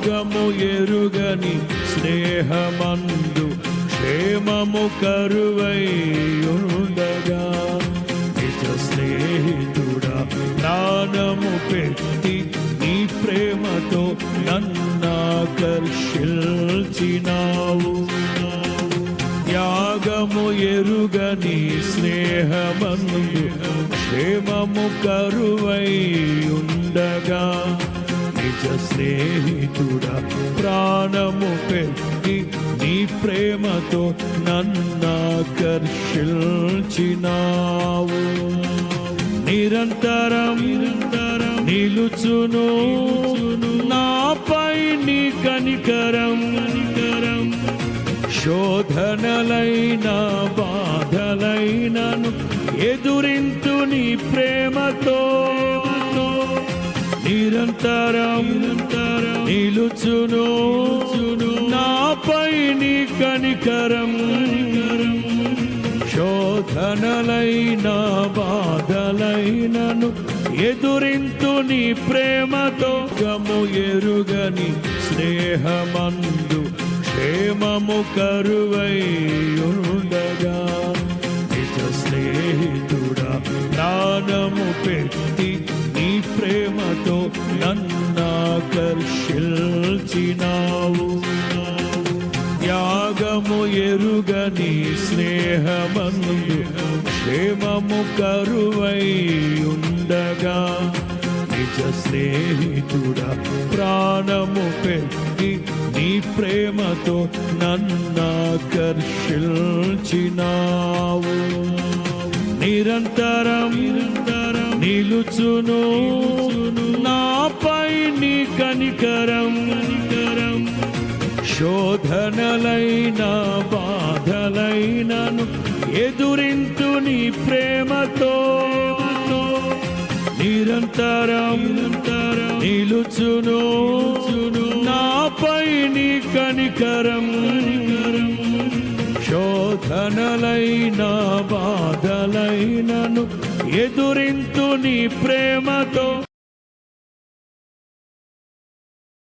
త్యాగము ఎరుగని స్నేహమందు క్షేమము కరువై ఉండగా నిజ స్నేహితుడా ప్రాణము పెట్టి నీ ప్రేమతో నన్నాకర్షించినావు. త్యాగము ఎరుగని స్నేహమందు క్షేమము కరువై ఉండగా నిజ స్నేహితుడా ప్రాణము పెట్టి నీ ప్రేమతో నన్నాకర్షించినావు. నిరంతరం నిలుచును నాపై నీ కనికరం. శోధనలైన బాధలైనను ఎదురింతు నీ ప్రేమతో. నిరంతరం నిలుచును నాపై నీ కనికరం. శోధనలైన బాధలైనను ఎదురింతు నీ ప్రేమతో. గము ఎరుగని స్నేహమందు క్షేమము కరువై ఉండగా నిజ స్నేహితుడా ప్రాణము పెట్టి నీ ప్రేమతో నన్నాకర్షించినావు. త్యాగము ఎరుగని స్నేహమందు క్షేమము కరువై ఉండగా నిజ స్నేహితుడా ప్రాణము పెట్టి నీ ప్రేమతో నన్నాకర్షించినావు. నిరంతరం నిలుచును నాపై నీ కనికరం. శోధనలైన బాధలైనను ఎదురింతు నీ ప్రేమతో. నిరంతరం నిలుచును నాపై నీ కనికరం. శోధనలైన బాధలైనను ఎదురింతు నీ ప్రేమతో.